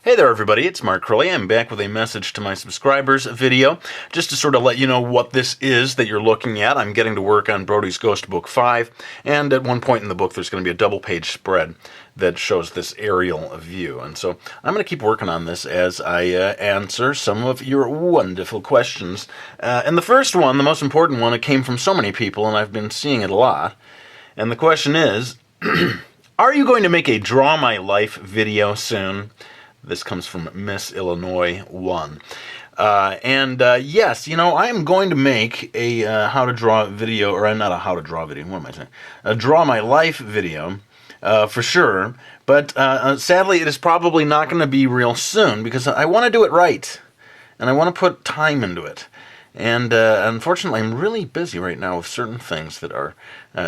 Hey there everybody, it's Mark Crowley. I'm back with a message to my subscribers video, just to sort of let you know what this is that you're looking at. I'm getting to work on Brody's Ghost Book 5, and at one point in the book there's going to be a double-page spread that shows this aerial view. And so I'm going to keep working on this as I answer some of your wonderful questions. And the first one, the most important one, it came from so many people, and I've been seeing it a lot. And the question is, are you going to make a Draw My Life video soon? This comes from Miss Illinois 1. Yes, you know, I am going to make a how to draw video, or not a how to draw video, what am I saying? A Draw My Life video, for sure. But sadly, it is probably not going to be real soon, because I want to do it right. And I want to put time into it. And unfortunately, I'm really busy right now with certain things that are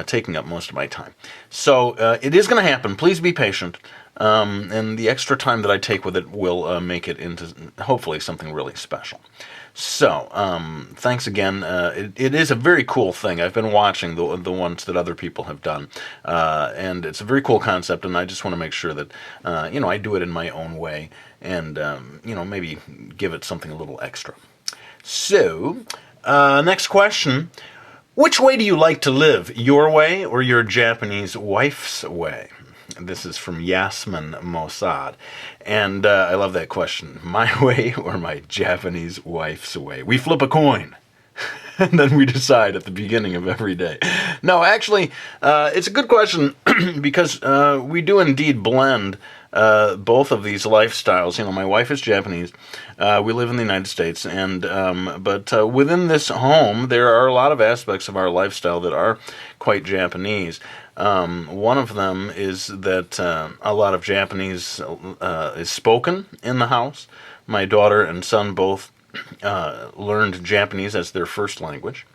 taking up most of my time. So it is going to happen. Please be patient. And the extra time that I take with it will make it into, hopefully, something really special. So, thanks again. It is a very cool thing. I've been watching the ones that other people have done, and it's a very cool concept, and I just want to make sure that, you know, I do it in my own way, and, you know, maybe give it something a little extra. So, next question. Which way do you like to live, your way or your Japanese wife's way? This is from Yasmin Mossad, and I love that question. My way or my Japanese wife's way? We flip a coin, and then we decide at the beginning of every day. No, actually, it's a good question, because we do indeed blend both of these lifestyles. You know, my wife is Japanese. We live in the United States, and but within this home, there are a lot of aspects of our lifestyle that are quite Japanese. One of them is that a lot of Japanese is spoken in the house. My daughter and son both learned Japanese as their first language,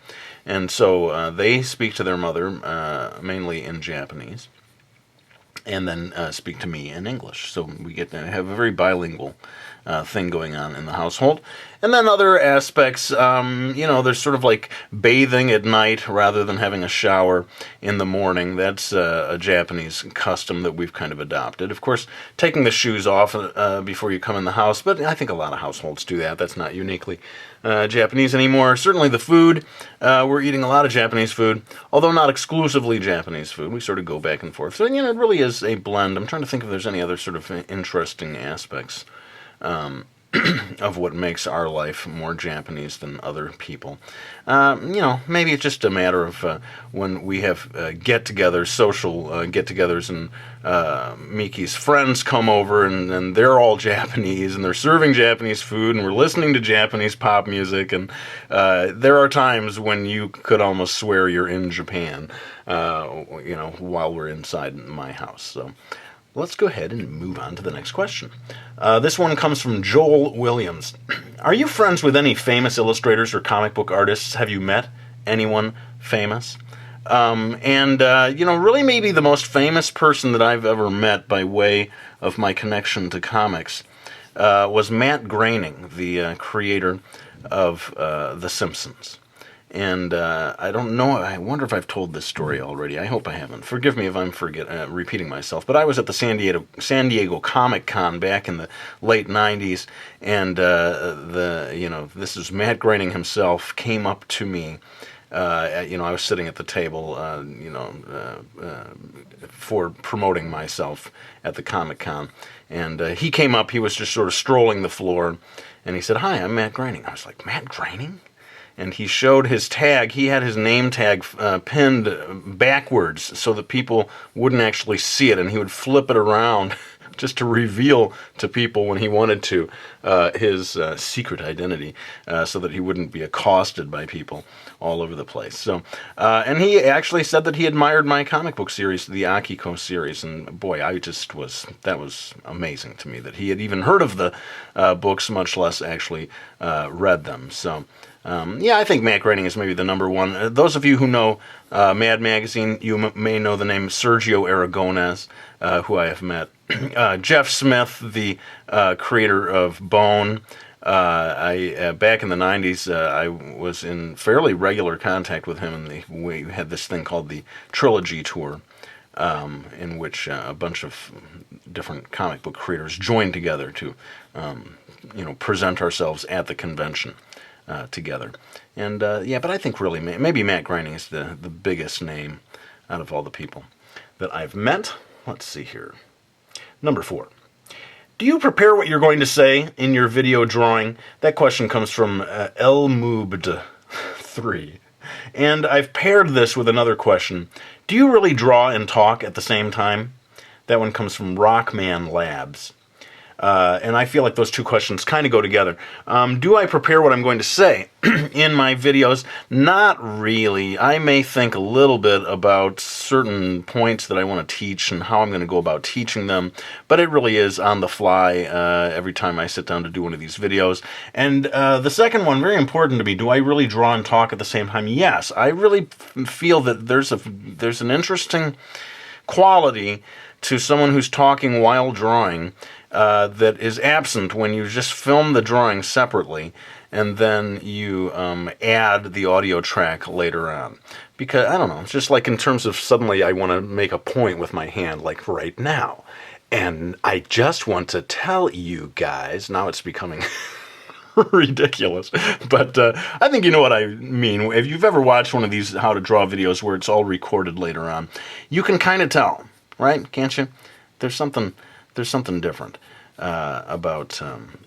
and so they speak to their mother mainly in Japanese, and then speak to me in English. So we get to have a very bilingual thing going on in the household. And then other aspects, you know, there's sort of like bathing at night rather than having a shower in the morning. That's a Japanese custom that we've kind of adopted. Of course, taking the shoes off before you come in the house, but I think a lot of households do that. That's not uniquely Japanese anymore. Certainly the food, we're eating a lot of Japanese food, although not exclusively Japanese food. We sort of go back and forth. So, you know, it really is a blend. I'm trying to think if there's any other sort of interesting aspects of what makes our life more Japanese than other people. You know, maybe it's just a matter of when we have get-togethers, social get-togethers, and Miki's friends come over, and they're all Japanese, and they're serving Japanese food, and we're listening to Japanese pop music, and there are times when you could almost swear you're in Japan, you know, while we're inside my house. So let's go ahead and move on to the next question. This one comes from Joel Williams. Are you friends with any famous illustrators or comic book artists? Have you met anyone famous? You know, really maybe the most famous person that I've ever met by way of my connection to comics was Matt Groening, the creator of The Simpsons. And I don't know, I wonder if I've told this story already. I hope I haven't. Forgive me if I'm repeating myself. But I was at the San Diego Comic-Con back in the late 90s, and you know, this is Matt Groening himself came up to me. You know, I was sitting at the table, you know, for promoting myself at the Comic-Con. And he came up, he was just sort of strolling the floor, and he said, "Hi, I'm Matt Groening." I was like, "Matt Groening?" And he showed his tag. He had his name tag pinned backwards so that people wouldn't actually see it, and he would flip it around just to reveal to people when he wanted to his secret identity, so that he wouldn't be accosted by people all over the place. So, and he actually said that he admired my comic book series, the Akiko series, and boy, that was amazing to me that he had even heard of the books, much less actually read them. So, yeah, I think Matt Groening is maybe the number one. Those of you who know Mad Magazine, you may know the name Sergio Aragonés, who I have met. Jeff Smith, the creator of Bone. Back in the 90s, I was in fairly regular contact with him, and we had this thing called the Trilogy Tour, in which a bunch of different comic book creators joined together to, present ourselves at the convention together. And but I think really maybe Matt Groening is the biggest name out of all the people that I've met. Let's see here. Number 4. Do you prepare what you're going to say in your video drawing? That question comes from Elmoobd3. And I've paired this with another question. Do you really draw and talk at the same time? That one comes from Rockman Labs. And I feel like those two questions kind of go together. Do I prepare what I'm going to say in my videos? Not really. I may think a little bit about certain points that I want to teach and how I'm going to go about teaching them, but it really is on the fly every time I sit down to do one of these videos. And the second one, very important to me, do I really draw and talk at the same time? Yes. I really feel that there's an interesting quality to someone who's talking while drawing that is absent when you just film the drawing separately and then you add the audio track later on. Because, I don't know, it's just like in terms of suddenly I want to make a point with my hand, like right now. And I just want to tell you guys, now it's becoming ridiculous, but I think you know what I mean. If you've ever watched one of these how to draw videos where it's all recorded later on, you can kind of tell, right? Can't you? There's something different about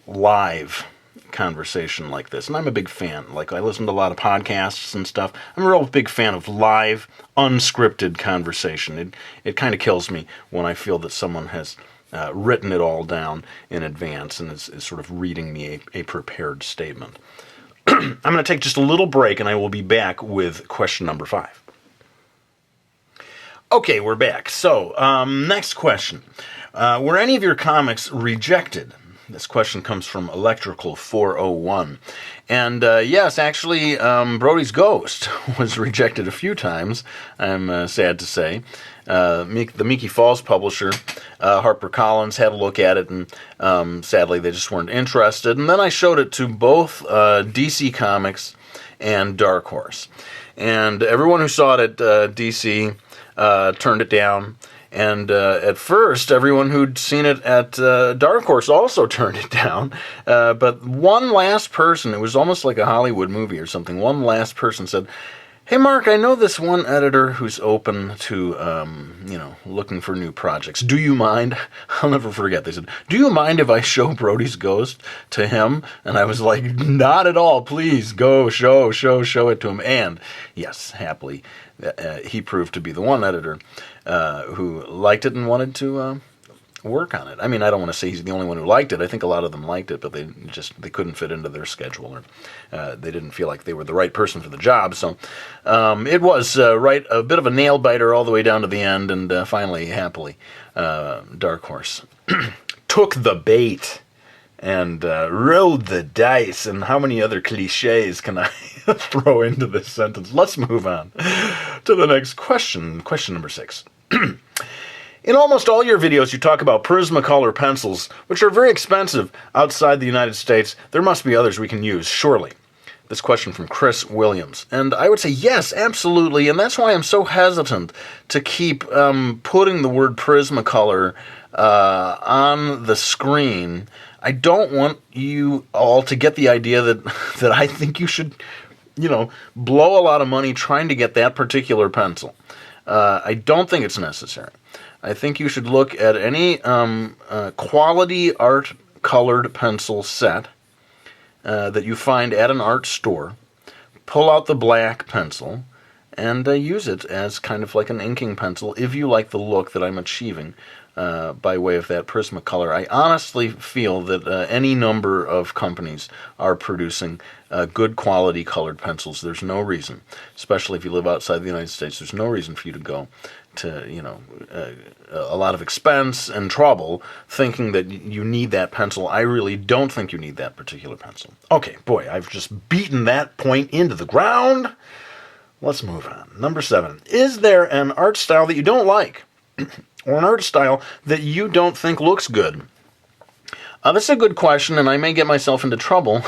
live conversation like this. And I'm a big fan. Like, I listen to a lot of podcasts and stuff. I'm a real big fan of live, unscripted conversation. It kind of kills me when I feel that someone has written it all down in advance and is sort of reading me a prepared statement. I'm going to take just a little break, and I will be back with question number 5. Okay, we're back. So, next question. Were any of your comics rejected? This question comes from Electrical 401. And yes, actually, Brody's Ghost was rejected a few times, I'm sad to say. The Mickey Falls publisher, HarperCollins, had a look at it, and sadly they just weren't interested. And then I showed it to both DC Comics and Dark Horse. And everyone who saw it at DC turned it down. And at first, everyone who'd seen it at Dark Horse also turned it down. But one last person, it was almost like a Hollywood movie or something, one last person said, "Hey, Mark, I know this one editor who's open to, looking for new projects. Do you mind?" I'll never forget. They said, "Do you mind if I show Brody's Ghost to him?" And I was like, "Not at all. Please go show it to him." And yes, happily, he proved to be the one editor who liked it and wanted to work on it. I mean, I don't want to say he's the only one who liked it. I think a lot of them liked it, but they couldn't fit into their schedule, or they didn't feel like they were the right person for the job. So it was a bit of a nail biter all the way down to the end, and finally, happily, Dark Horse took the bait and rolled the dice. And how many other cliches can I throw into this sentence? Let's move on to the next question. Question number 6. In almost all your videos, you talk about Prismacolor pencils, which are very expensive outside the United States. There must be others we can use, surely. This question from Chris Williams. And I would say yes, absolutely. And that's why I'm so hesitant to keep putting the word Prismacolor on the screen. I don't want you all to get the idea that I think you should, blow a lot of money trying to get that particular pencil. I don't think it's necessary. I think you should look at any quality art colored pencil set that you find at an art store. Pull out the black pencil and use it as kind of like an inking pencil if you like the look that I'm achieving by way of that Prismacolor. I honestly feel that any number of companies are producing good quality colored pencils. There's no reason, especially if you live outside the United States, there's no reason for you to go to, a lot of expense and trouble thinking that you need that pencil. I really don't think you need that particular pencil. Okay, boy, I've just beaten that point into the ground. Let's move on. Number 7. Is there an art style that you don't like? Or an art style that you don't think looks good? That's a good question, and I may get myself into trouble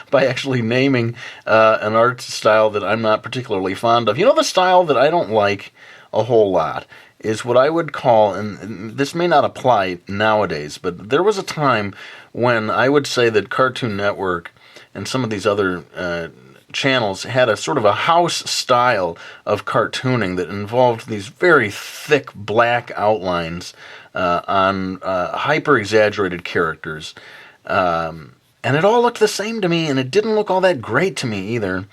by actually naming an art style that I'm not particularly fond of. The style that I don't like a whole lot is what I would call, and this may not apply nowadays, but there was a time when I would say that Cartoon Network and some of these other channels had a sort of a house style of cartooning that involved these very thick black outlines on hyper exaggerated characters. And it all looked the same to me, and it didn't look all that great to me either.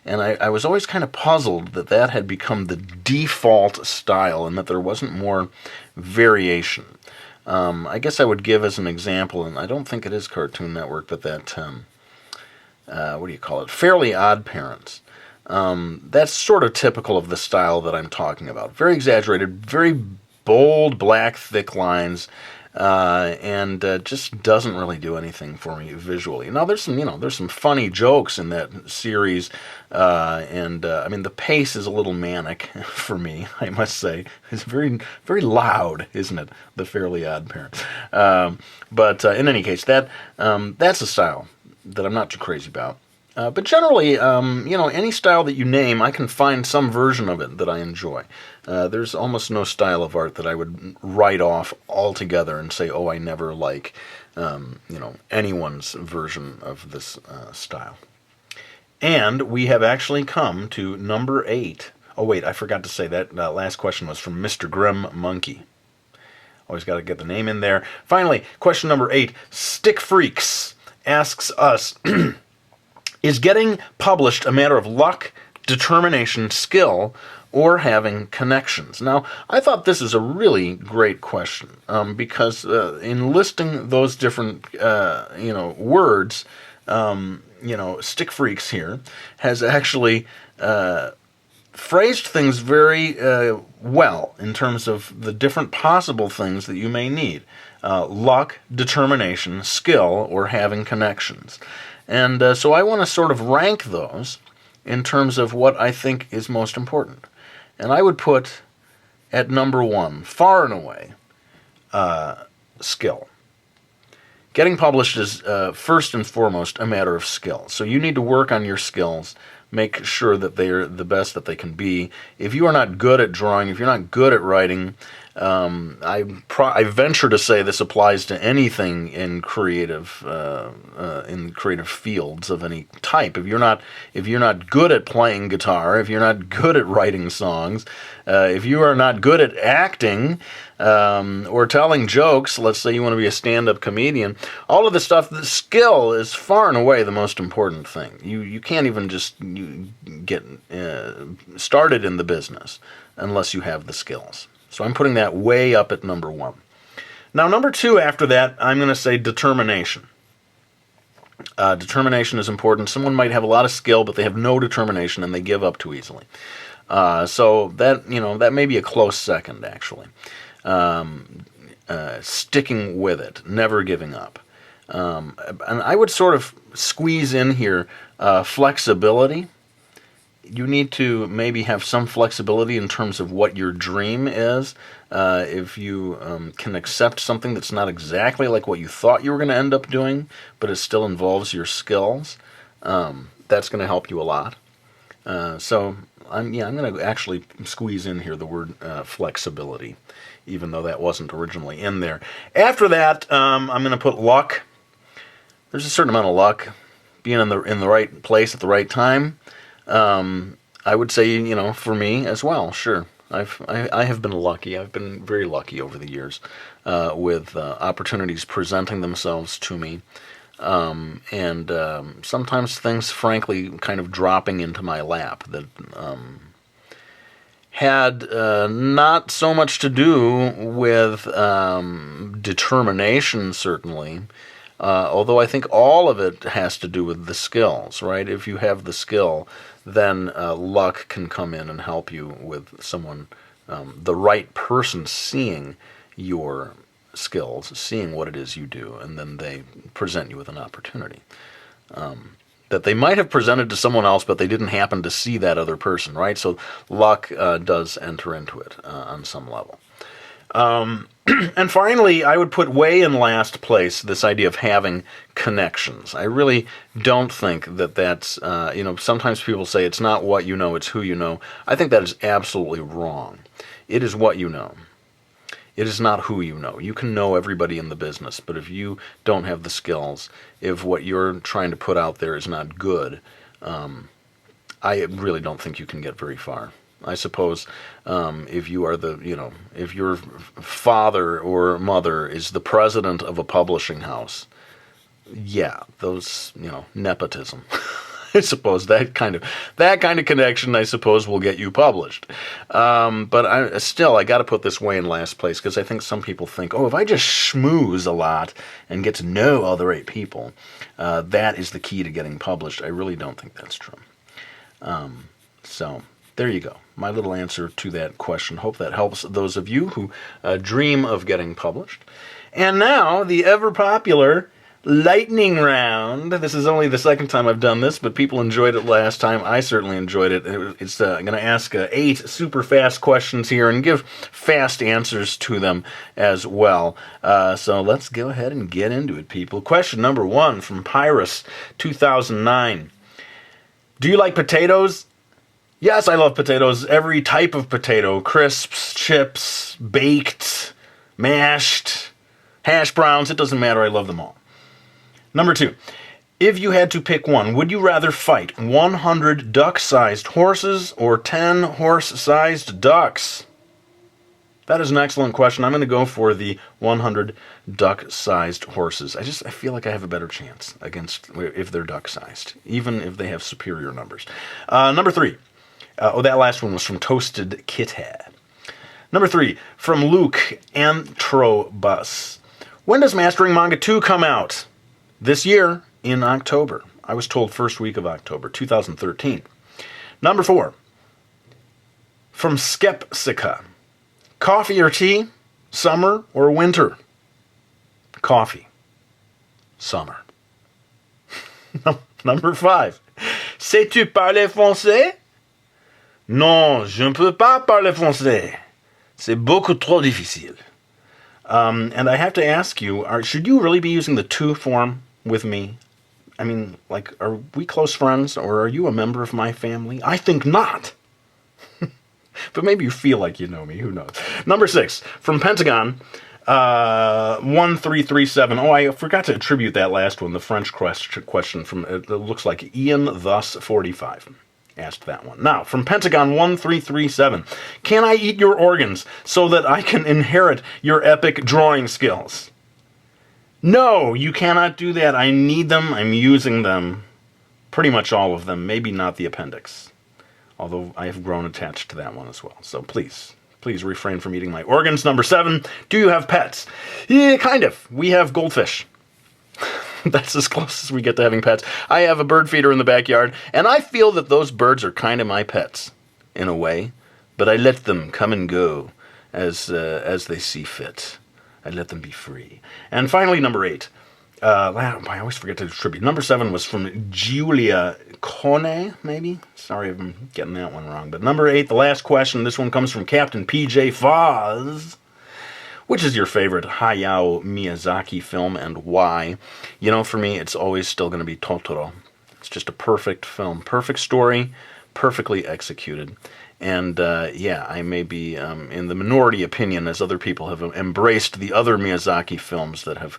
And I was always kind of puzzled that that had become the default style and that there wasn't more variation. I guess I would give as an example, and I don't think it is Cartoon Network, but that, what do you call it? Fairly Odd Parents. That's sort of typical of the style that I'm talking about. Very exaggerated, very bold, black, thick lines, and just doesn't really do anything for me visually. Now there's some funny jokes in that series, and I mean the pace is a little manic for me, I must say. It's very very loud, isn't it? The Fairly Odd Parents. But in any case, that's a style that I'm not too crazy about. But generally, any style that you name, I can find some version of it that I enjoy. There's almost no style of art that I would write off altogether and say, oh, I never like, anyone's version of this style. And we have actually come to number 8. Oh, wait, I forgot to say that last question was from Mr. Grim Monkey. Always got to get the name in there. Finally, question number 8. Stick Freaks asks us, is getting published a matter of luck, determination, skill, or having connections? Now, I thought this is a really great question because in listing those different, words, Stick Freaks here has actually phrased things very well in terms of the different possible things that you may need. Luck, determination, skill, or having connections. And so I want to sort of rank those in terms of what I think is most important. And I would put at number 1, far and away, skill. Getting published is first and foremost a matter of skill. So you need to work on your skills, make sure that they are the best that they can be. If you are not good at drawing, if you're not good at writing, I venture to say this applies to anything in creative fields of any type. If you're not good at playing guitar, if you're not good at writing songs, if you are not good at acting or telling jokes, let's say you want to be a stand-up comedian, all of this stuff, the skill is far and away the most important thing. You can't even just get started in the business unless you have the skills. So I'm putting that way up at number 1. Now, number 2 after that, I'm going to say determination. Determination is important. Someone might have a lot of skill, but they have no determination and they give up too easily. So that may be a close second, actually. Sticking with it, never giving up. And I would sort of squeeze in here flexibility. You need to maybe have some flexibility in terms of what your dream is. If you can accept something that's not exactly like what you thought you were going to end up doing, but it still involves your skills, that's going to help you a lot. So I'm going to actually squeeze in here the word flexibility, even though that wasn't originally in there. After that, I'm going to put luck. There's a certain amount of luck, being in the right place at the right time. I would say, for me as well, sure. I have been lucky. I've been very lucky over the years with opportunities presenting themselves to me, and sometimes things, frankly, kind of dropping into my lap that had not so much to do with determination, certainly. Although I think all of it has to do with the skills, right? If you have the skill, then luck can come in and help you with someone, the right person seeing your skills, seeing what it is you do, and then they present you with an opportunity that they might have presented to someone else, but they didn't happen to see that other person, right? So luck does enter into it on some level. And finally, I would put way in last place this idea of having connections. I really don't think that that's, sometimes people say it's not what you know, it's who you know. I think that is absolutely wrong. It is what you know. It is not who you know. You can know everybody in the business, but if you don't have the skills, if what you're trying to put out there is not good, I really don't think you can get very far. I suppose if you are if your father or mother is the president of a publishing house, yeah, those, nepotism. I suppose that kind of connection, I suppose, will get you published. But I got to put this way in last place because I think some people think, oh, if I just schmooze a lot and get to know all the right people, that is the key to getting published. I really don't think that's true. So there you go. My little answer to that question. Hope that helps those of you who dream of getting published. And now the ever popular lightning round. This is only the second time I've done this, but people enjoyed it last time. I certainly enjoyed it. I'm going to ask 8 super fast questions here and give fast answers to them as well. So let's go ahead and get into it, people. Question number 1 from Pyrus 2009. Do you like potatoes? Yes, I love potatoes. Every type of potato. Crisps, chips, baked, mashed, hash browns. It doesn't matter. I love them all. Number 2, if you had to pick one, would you rather fight 100 duck-sized horses or 10 horse-sized ducks? That is an excellent question. I'm going to go for the 100 duck-sized horses. I feel like I have a better chance against if they're duck-sized, even if they have superior numbers. Number 3, that last one was from Toasted Kitty. Number 3, from Luke Antrobus. When does Mastering Manga 2 come out? This year, in October. I was told first week of October, 2013. Number 4, from Skepsica. Coffee or tea? Summer or winter? Coffee. Summer. Number 5. Sais-tu parler français? Non, je ne peux pas parler français. C'est beaucoup trop difficile. And I have to ask you, should you really be using the tu form with me? I mean, are we close friends, or are you a member of my family? I think not. But maybe you feel like you know me. Who knows? Number 6, from Pentagon 1337. Oh, I forgot to attribute that last one, the French question from, it looks like Ian Thus 45. Asked that one. Now, from Pentagon 1337, can I eat your organs so that I can inherit your epic drawing skills? No, you cannot do that. I need them. I'm using them. Pretty much all of them. Maybe not the appendix. Although I have grown attached to that one as well. So please refrain from eating my organs. Number 7, do you have pets? Yeah, kind of. We have goldfish. That's as close as we get to having pets. I have a bird feeder in the backyard, and I feel that those birds are kind of my pets, in a way. But I let them come and go as they see fit. I let them be free. And finally, number 8. I always forget to attribute. Number 7 was from Julia Kone, maybe? Sorry if I'm getting that one wrong. But number 8, the last question. This one comes from Captain PJ Foz. Which is your favorite Hayao Miyazaki film and why? For me, it's always still going to be Totoro. It's just a perfect film. Perfect story, perfectly executed. And I may be in the minority opinion as other people have embraced the other Miyazaki films that have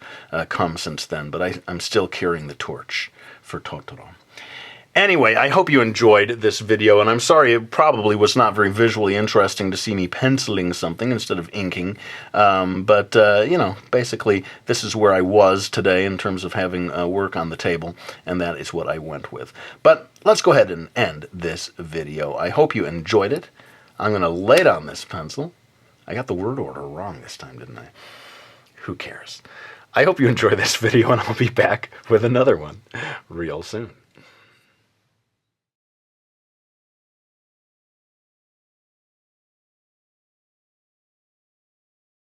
come since then. But I'm still carrying the torch for Totoro. Anyway, I hope you enjoyed this video, and I'm sorry it probably was not very visually interesting to see me penciling something instead of inking, but basically this is where I was today in terms of having work on the table, and that is what I went with. But let's go ahead and end this video. I hope you enjoyed it. I'm going to lay down this pencil. I got the word order wrong this time, didn't I? Who cares? I hope you enjoy this video, and I'll be back with another one real soon.